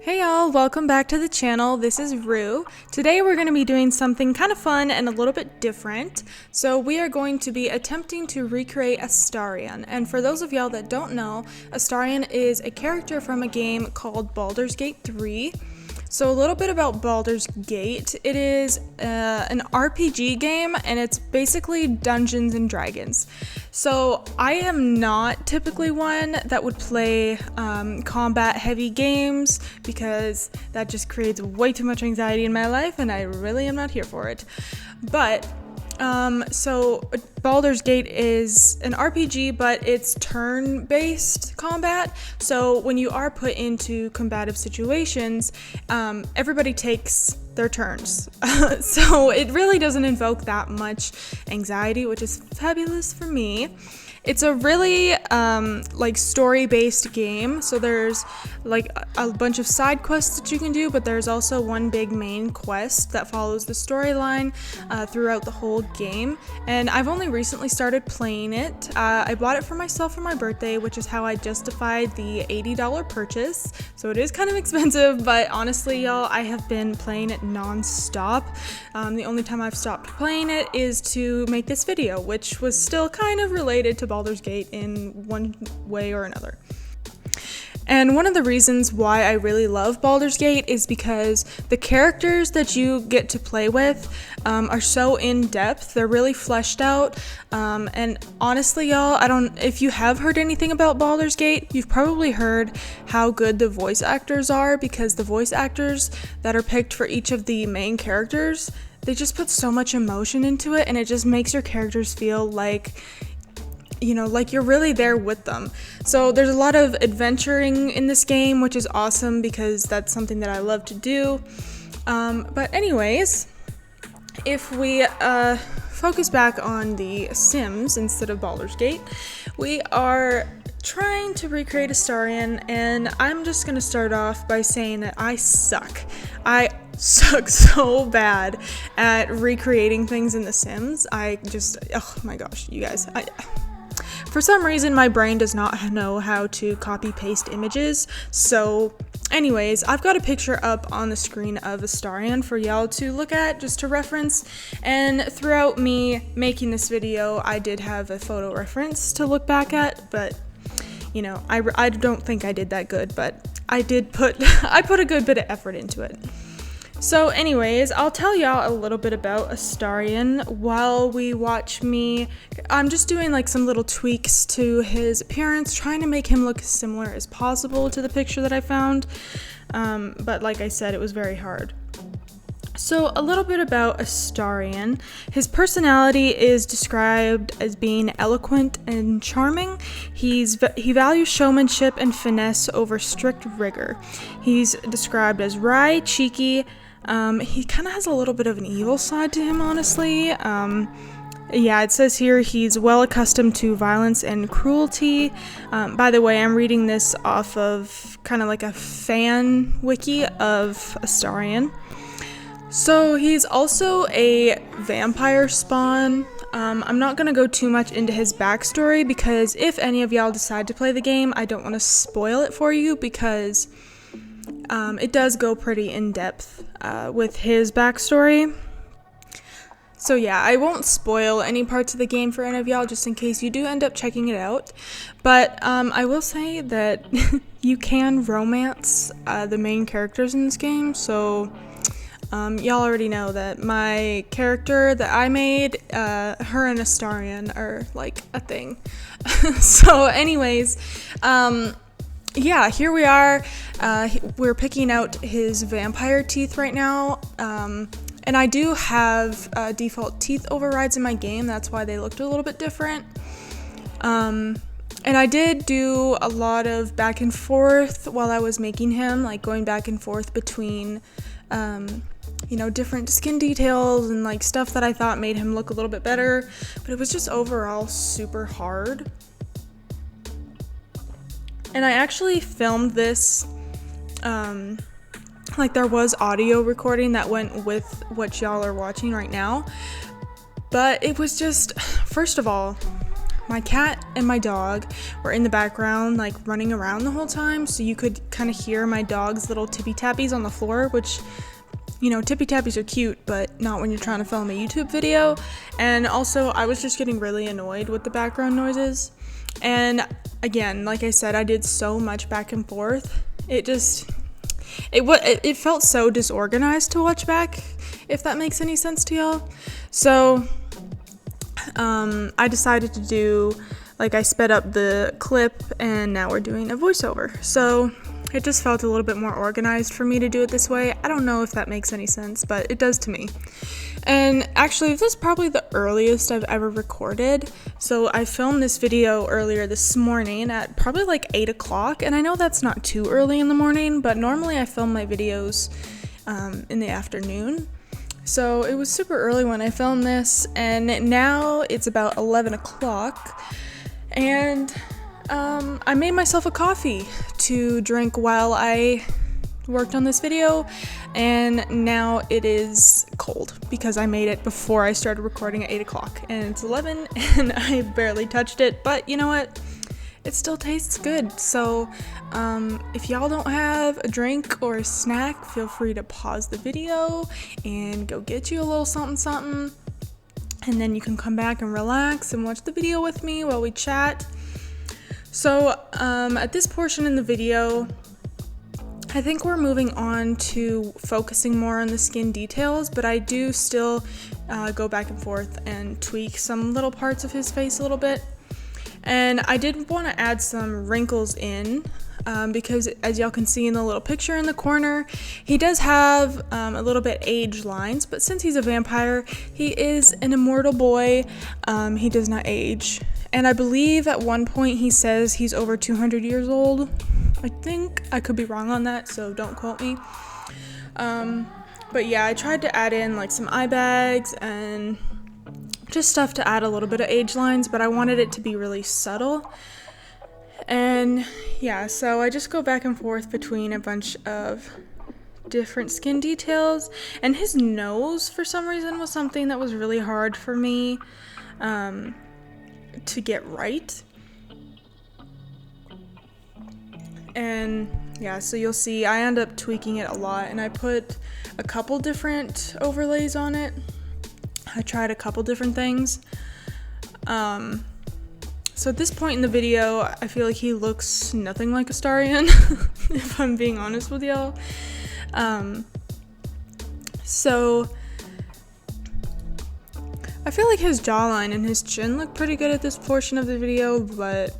Hey y'all, welcome back to the channel. This is Rue. Today we're going to be doing something kind of fun and a little bit different. So we are going to be attempting to recreate Astarion. And for those of y'all that don't know, Astarion is a character from a game called Baldur's Gate 3. So a little bit about Baldur's Gate. It is an RPG game and it's basically Dungeons and Dragons. So I am not typically one that would play combat heavy games because that just creates way too much anxiety in my life and I really am not here for it. But so Baldur's Gate is an RPG, but it's turn-based combat. So when you are put into combative situations, everybody takes their turns. So it really doesn't invoke that much anxiety, which is fabulous for me. It's a really story-based game, so there's like a bunch of side quests that you can do, but there's also one big main quest that follows the storyline throughout the whole game. And I've only recently started playing it. I bought it for myself for my birthday, which is how I justified the $80 purchase. So it is kind of expensive, but honestly, y'all, I have been playing it non-stop. The only time I've stopped playing it is to make this video, which was still kind of related to Baldur's Gate in one way or another. And one of the reasons why I really love Baldur's Gate is because the characters that you get to play with are so in-depth. They're really fleshed out. And honestly, y'all, if you have heard anything about Baldur's Gate, you've probably heard how good the voice actors are, because the voice actors that are picked for each of the main characters, they just put so much emotion into it, and it just makes your characters feel like you're really there with them. So there's a lot of adventuring in this game, which is awesome because that's something that I love to do. But anyways, if we focus back on the Sims instead of Baldur's Gate, we are trying to recreate Astarion, and I'm just going to start off by saying that I suck. I suck so bad at recreating things in The Sims. Oh my gosh, you guys. For some reason, my brain does not know how to copy-paste images, so anyways, I've got a picture up on the screen of Astarion for y'all to look at, just to reference, and throughout me making this video, I did have a photo reference to look back at, but, I don't think I did that good, but I put a good bit of effort into it. So anyways, I'll tell y'all a little bit about Astarion while we watch me. I'm just doing like some little tweaks to his appearance, trying to make him look as similar as possible to the picture that I found. But like I said, it was very hard. So a little bit about Astarion. His personality is described as being eloquent and charming. He values showmanship and finesse over strict rigor. He's described as wry, cheeky. He kind of has a little bit of an evil side to him, honestly. Yeah, it says here he's well accustomed to violence and cruelty. By the way, I'm reading this off of kind of like a fan wiki of Astarion. So he's also a vampire spawn. I'm not going to go too much into his backstory because if any of y'all decide to play the game, I don't want to spoil it for you because it does go pretty in-depth with his backstory. So yeah, I won't spoil any parts of the game for any of y'all just in case you do end up checking it out. But I will say that you can romance the main characters in this game, so y'all already know that my character that I made, her and Astarion are like a thing. So anyways, yeah, here we are. We're picking out his vampire teeth right now. And I do have default teeth overrides in my game. That's why they looked a little bit different. And I did do a lot of back and forth while I was making him, like going back and forth between, different skin details and like stuff that I thought made him look a little bit better. But it was just overall super hard. And I actually filmed this, there was audio recording that went with what y'all are watching right now. But it was just, first of all, my cat and my dog were in the background, like running around the whole time, so you could kind of hear my dog's little tippy tappies on the floor, which, you know, tippy tappies are cute, but not when you're trying to film a YouTube video. And also, I was just getting really annoyed with the background noises. And again, like I said, I did so much back and forth. It felt so disorganized to watch back, if that makes any sense to y'all. So I decided to do, like, I sped up the clip and now we're doing a voiceover. So it just felt a little bit more organized for me to do it this way. I don't know if that makes any sense, but it does to me. And actually, this is probably the earliest I've ever recorded. So I filmed this video earlier this morning at probably like 8 o'clock. And I know that's not too early in the morning, but normally I film my videos in the afternoon. So it was super early when I filmed this, and now it's about 11 o'clock. And I made myself a coffee to drink while I worked on this video, and now it is cold because I made it before I started recording at 8 o'clock, and it's 11 and I barely touched it, but you know what? It still tastes good. So if y'all don't have a drink or a snack, feel free to pause the video and go get you a little something, and then you can come back and relax and watch the video with me while we chat. So at this portion in the video, I think we're moving on to focusing more on the skin details, but I do still go back and forth and tweak some little parts of his face a little bit. And I did want to add some wrinkles in because, as y'all can see in the little picture in the corner, he does have a little bit age lines, but since he's a vampire, he is an immortal boy. He does not age. And I believe at one point he says he's over 200 years old. I think I could be wrong on that, so don't quote me. But yeah, I tried to add in like some eye bags and just stuff to add a little bit of age lines, but I wanted it to be really subtle. And yeah, so I just go back and forth between a bunch of different skin details. And his nose, for some reason, was something that was really hard for me to get right. And yeah, so you'll see I end up tweaking it a lot, and I put a couple different overlays on it. I tried a couple different things. So at this point in the video, I feel like he looks nothing like Astarion, if I'm being honest with y'all. So I feel like his jawline and his chin look pretty good at this portion of the video, but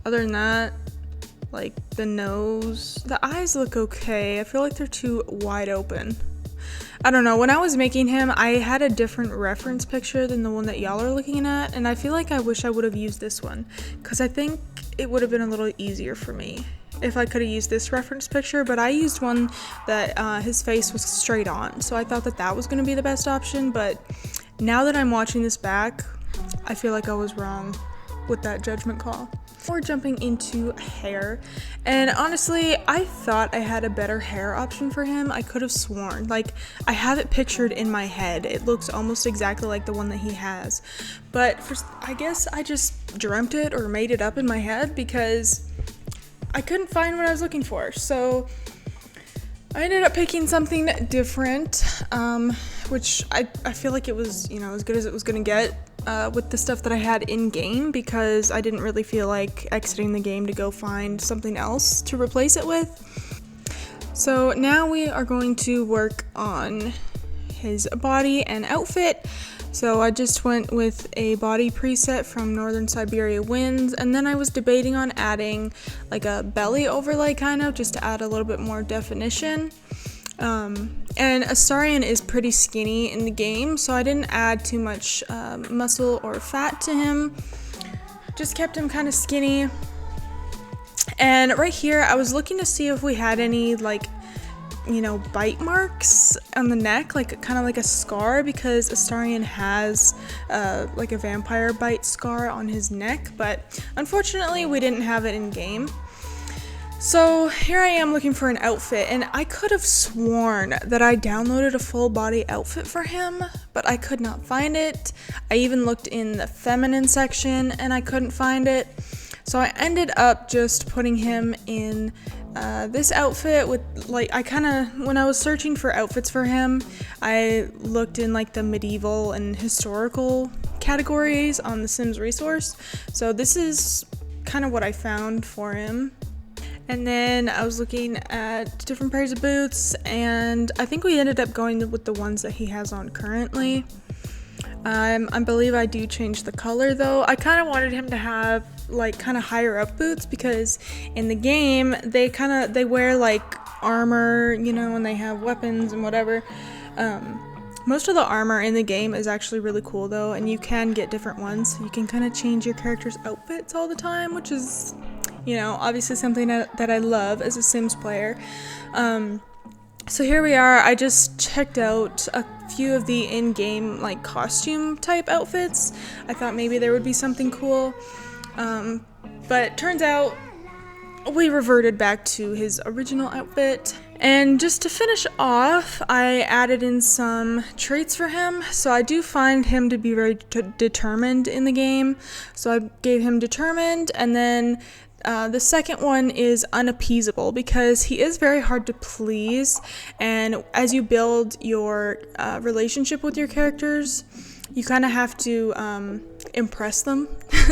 other than that, like the nose, the eyes look okay. I feel like they're too wide open. I don't know, when I was making him, I had a different reference picture than the one that y'all are looking at, and I feel like I wish I would have used this one, because I think it would have been a little easier for me if I could have used this reference picture, but I used one that his face was straight on, so I thought that that was going to be the best option, but now that I'm watching this back, I feel like I was wrong with that judgment call. We're jumping into hair, and honestly, I thought I had a better hair option for him. I could have sworn, like, I have it pictured in my head. It looks almost exactly like the one that he has, but I guess I just dreamt it or made it up in my head because I couldn't find what I was looking for. So I ended up picking something different, which I feel like it was, you know, as good as it was gonna get with the stuff that I had in game, because I didn't really feel like exiting the game to go find something else to replace it with. So now we are going to work on his body and outfit. So I just went with a body preset from Northern Siberia Winds, and then I was debating on adding like a belly overlay kind of, just to add a little bit more definition. And Astarion is pretty skinny in the game, so I didn't add too much muscle or fat to him. Just kept him kind of skinny. And right here, I was looking to see if we had any, like, you know, bite marks on the neck, like kind of like a scar, because Astarion has like a vampire bite scar on his neck, but unfortunately we didn't have it in game. So here I am looking for an outfit, and I could have sworn that I downloaded a full body outfit for him, but I could not find it. I even looked in the feminine section and I couldn't find it. So I ended up just putting him in this outfit with, like, when I was searching for outfits for him, I looked in like the medieval and historical categories on the Sims resource. So this is kind of what I found for him. And then I was looking at different pairs of boots, and I think we ended up going with the ones that he has on currently. I believe I do change the color though. I kind of wanted him to have like kind of higher up boots, because in the game they wear like armor, you know, and they have weapons and whatever. Most of the armor in the game is actually really cool though, and you can get different ones. You can kind of change your character's outfits all the time, which is, you know, obviously something that I love as a Sims player. So here we are. I just checked out a few of the in-game like costume type outfits. I thought maybe there would be something cool, but it turns out we reverted back to his original outfit. And just to finish off, I added in some traits for him. So I do find him to be very determined in the game. So I gave him determined, and then the second one is unappeasable, because he is very hard to please, and as you build your relationship with your characters, you kind of have to impress them,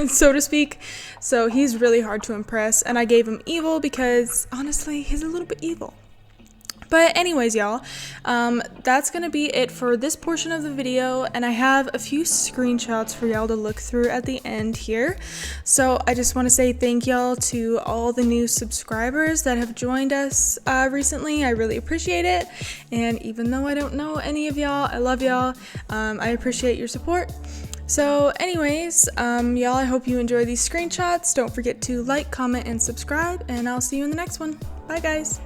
so to speak. So he's really hard to impress, and I gave him evil because honestly he's a little bit evil. But anyways, y'all, that's gonna be it for this portion of the video, and I have a few screenshots for y'all to look through at the end here. So I just want to say thank y'all to all the new subscribers that have joined us recently. I really appreciate it, and even though I don't know any of y'all, I love y'all. I appreciate your support. So anyways, y'all, I hope you enjoy these screenshots. Don't forget to like, comment, and subscribe, and I'll see you in the next one. Bye, guys.